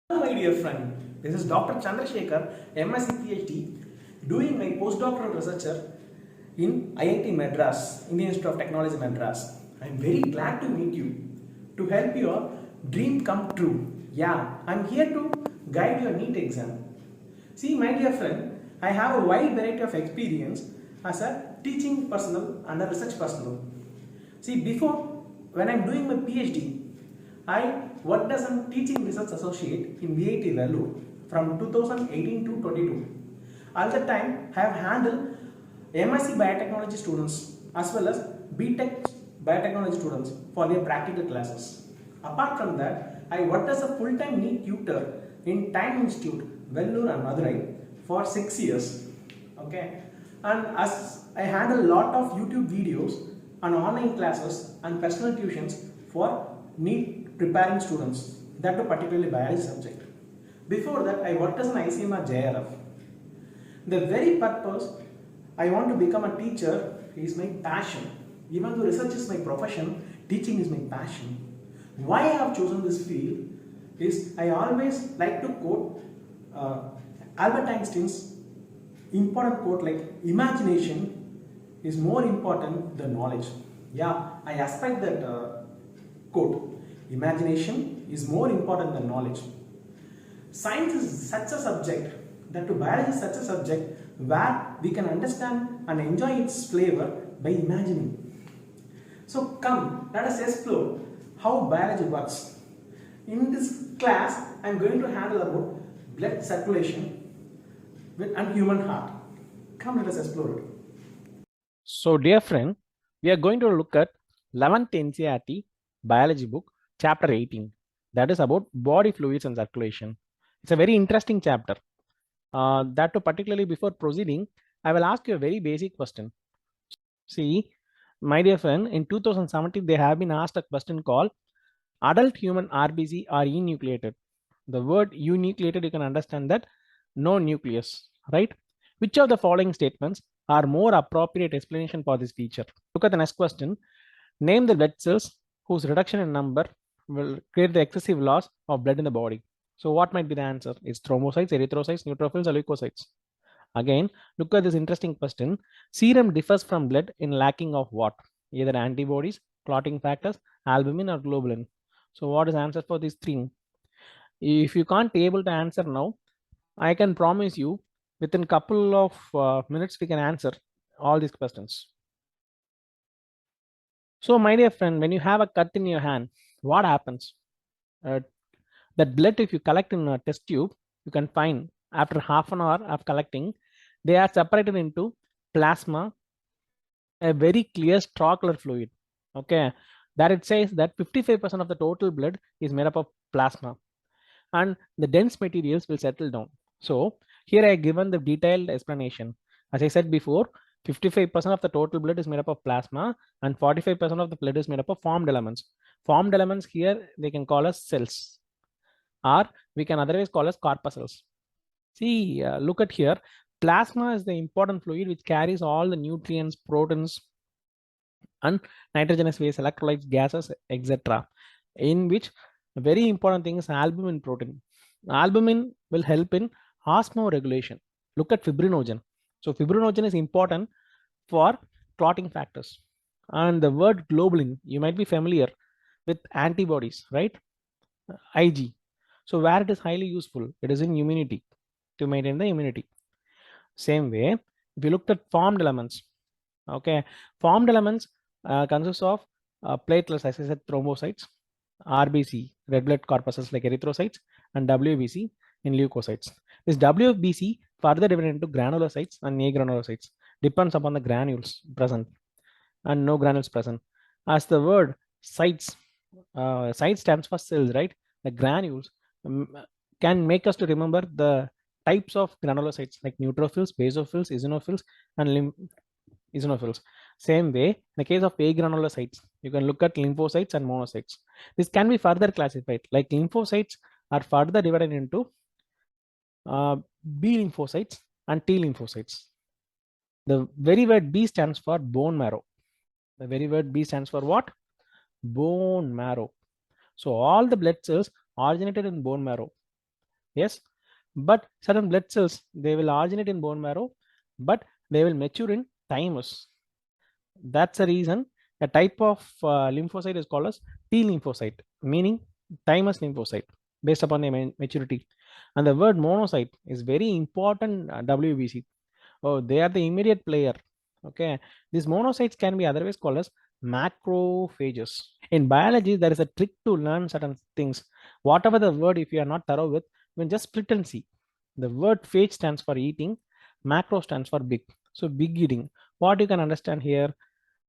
Hello, my dear friend. This is Dr. Chandrasekhar, MSc PhD, doing my postdoctoral researcher in IIT Madras, Indian Institute of Technology Madras. I am very glad to meet you to help your dream come true. Yeah, I am here to guide your NEET exam. See, my dear friend, I have a wide variety of experience as a teaching personnel and a research personnel. See, before when I'm doing my PhD, I worked as a teaching research associate in VIT Vellore from 2018 to 22. At the time, I have handled MSc Biotechnology students as well as BTech Biotechnology students for their practical classes. Apart from that, I worked as a full-time NEET tutor in Time Institute, Vellore and Madurai for 6 years. Okay, and as I handle a lot of YouTube videos and online classes and personal tuitions for NEET preparing students, that too particularly biology subject. Before that, I worked as an ICMR JRF. The very purpose I want to become a teacher is my passion. Even though research is my profession, teaching is my passion. Why I have chosen this field is I always like to quote Albert Einstein's important quote like imagination is more important than knowledge. Yeah, I aspect that quote. Imagination is more important than knowledge. Science is such a subject, that to biology is such a subject where we can understand and enjoy its flavor by imagining. So come, let us explore how biology works. In this class, I am going to handle about blood circulation and human heart. Come, let us explore it. So, dear friend, we are going to look at 11th NCERT biology book, chapter 18. That is about body fluids and circulation. It's a very interesting chapter. That too, particularly before proceeding, I will ask you a very basic question. See, my dear friend, in 2017, they have been asked a question called adult human RBC are enucleated. The word enucleated, you can understand that no nucleus, right? Which of the following statements are more appropriate explanation for this feature? Look at the next question. Name the blood cells whose reduction in number will create the excessive loss of blood in the body. So what might be the answer? It's thrombocytes, erythrocytes, neutrophils, or leukocytes. Again, look at this interesting question. Serum differs from blood in lacking of what? Either antibodies, clotting factors, albumin, or globulin. So what is the answer for these three? If you can't be able to answer now, I can promise you within couple of minutes we can answer all these questions. So my dear friend, when you have a cut in your hand, what happens? Uh, that blood, if you collect in a test tube, you can find after half an hour of collecting, they are separated into plasma, a very clear straw color fluid. Okay, that it says that 55% of the total blood is made up of plasma, and the dense materials will settle down. So here I given the detailed explanation. As I said before, 55% of the total blood is made up of plasma, and 45% of the blood is made up of formed elements. Formed elements here they can call as cells, or we can otherwise call as corpuscles. See, look at here. Plasma is the important fluid which carries all the nutrients, proteins, and nitrogenous waste, electrolytes, gases, etc. In which very important thing is albumin protein. Albumin will help in osmoregulation. Look at fibrinogen. So fibrinogen is important for clotting factors. And the word globulin, you might be familiar with antibodies, right? IG. So where it is highly useful, it is in immunity, to maintain the immunity. Same way, if you looked at formed elements, okay, formed elements consists of platelets, as I said, thrombocytes, RBC, red blood corpuscles like erythrocytes, and WBC in leukocytes. This WBC further divided into granulocytes and agranulocytes, depends upon the granules present and no granules present. As the word sites, site stands for cells, right? The granules can make us to remember the types of granulocytes like neutrophils, basophils, eosinophils, and eosinophils. Same way, in the case of agranulocytes, you can look at lymphocytes and monocytes. This can be further classified, like lymphocytes are further divided into B lymphocytes and T lymphocytes. The very word B stands for bone marrow. The very word B stands for what? Bone marrow. So all the blood cells originated in bone marrow. Yes, but certain blood cells, they will originate in bone marrow, but they will mature in thymus. That's the reason a type of lymphocyte is called as T lymphocyte, meaning thymus lymphocyte, based upon the maturity. And the word monocyte is very important. WBC. Oh, they are the immediate player. Okay, these monocytes can be otherwise called as macrophages. In biology, there is a trick to learn certain things. Whatever the word, if you are not thorough with, you can just split and see. The word phage stands for eating, macro stands for big. So big eating. What you can understand here,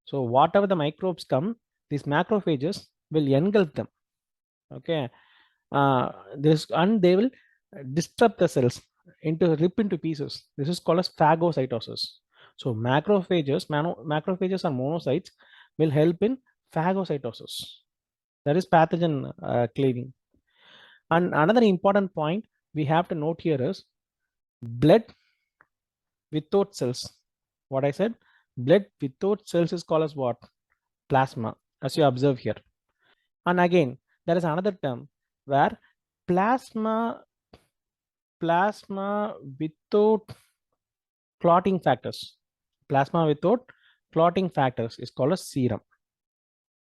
so whatever the microbes come, these macrophages will engulf them. Okay, this and they will disrupt the cells rip into pieces. This is called as phagocytosis. So macrophages or monocytes will help in phagocytosis. That is pathogen cleaving. And another important point we have to note here is blood without cells. What I said, blood without cells is called as what? Plasma, as you observe here. And again, there is another term where plasma without clotting factors. Plasma without clotting factors is called as serum.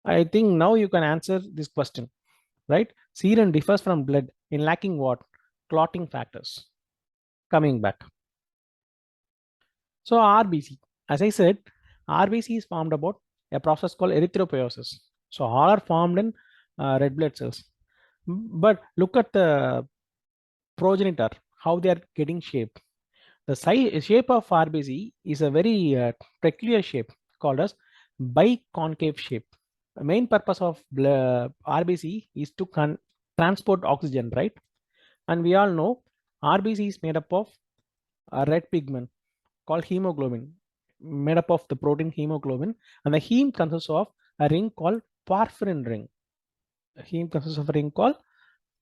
I think now you can answer this question, right? Serum differs from blood in lacking what? Clotting factors. Coming back. So RBC, as I said, RBC is formed about a process called erythropoiesis. So all are formed in red blood cells. But look at the progenitor, how they are getting shaped. The shape of RBC is a very peculiar shape called as biconcave shape. The main purpose of RBC is to transport oxygen, right? And we all know RBC is made up of a red pigment called hemoglobin, made up of the protein hemoglobin, and the heme consists of a ring called porphyrin ring. The heme consists of a ring called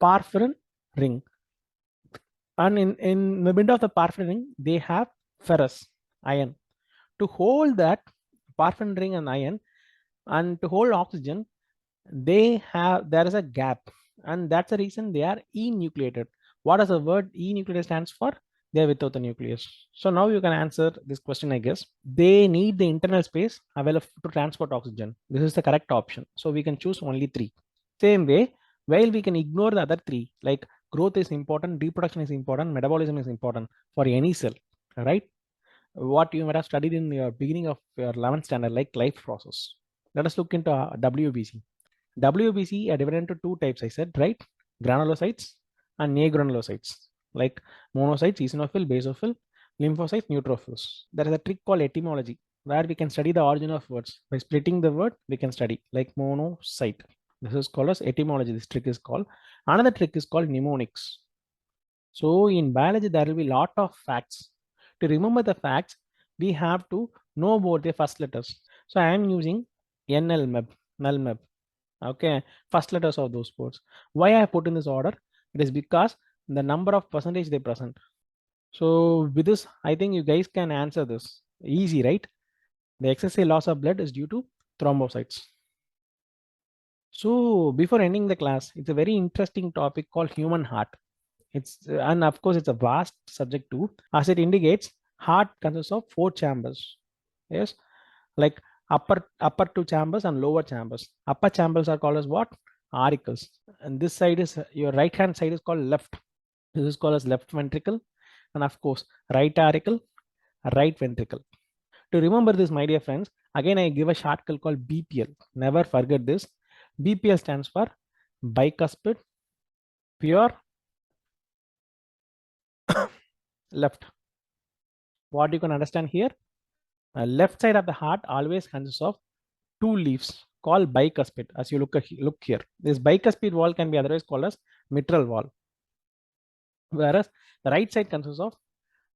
porphyrin ring. And in the middle of the porphyrin ring, they have ferrous, iron. To hold that porphyrin ring and iron and to hold oxygen, there is a gap, and that's the reason they are enucleated. What does the word enucleated stands for? They're without the nucleus. So now you can answer this question, I guess. They need the internal space available to transport oxygen. This is the correct option. So we can choose only 3. Same way, while we can ignore the other 3, like growth is important, reproduction is important, metabolism is important for any cell, right? What you might have studied in your beginning of your 11th standard, like life process. Let us look into WBC. WBC are divided into 2 types, I said, right? Granulocytes and agranulocytes, like monocytes, eosinophil, basophil, lymphocytes, neutrophils. There is a trick called etymology, where we can study the origin of words. By splitting the word, we can study, like monocyte. This is called as etymology. This trick is called. Another trick is called mnemonics. So in biology, there will be a lot of facts. To remember the facts, we have to know about the first letters. So I am using NLMEB, NLMEB. Okay, first letters of those words. Why I put in this order? It is because the number of percentage they present. So with this, I think you guys can answer this. Easy, right? The excessive loss of blood is due to thrombocytes. So before ending the class, it's a very interesting topic called human heart. And of course it's a vast subject too. As it indicates, heart consists of 4 chambers. Yes, like upper 2 chambers and lower chambers. Upper chambers are called as what? Auricles. And this side is your right hand side is called left. This is called as left ventricle, and of course right auricle, right ventricle. To remember this, my dear friends, again I give a shortcut called BPL. Never forget this. BPL stands for bicuspid pure left. What you can understand here, left side of the heart always consists of 2 leaves called bicuspid. As you look here, this bicuspid wall can be otherwise called as mitral wall, whereas the right side consists of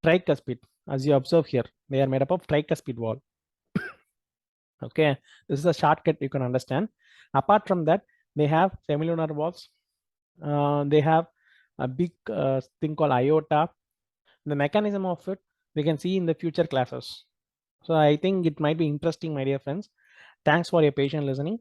tricuspid. As you observe here, they are made up of tricuspid wall. Okay, this is a shortcut you can understand. Apart from that, they have semilunar walls. They have a big thing called aorta. The mechanism of it we can see in the future classes. So I think it might be interesting, my dear friends. Thanks for your patient listening.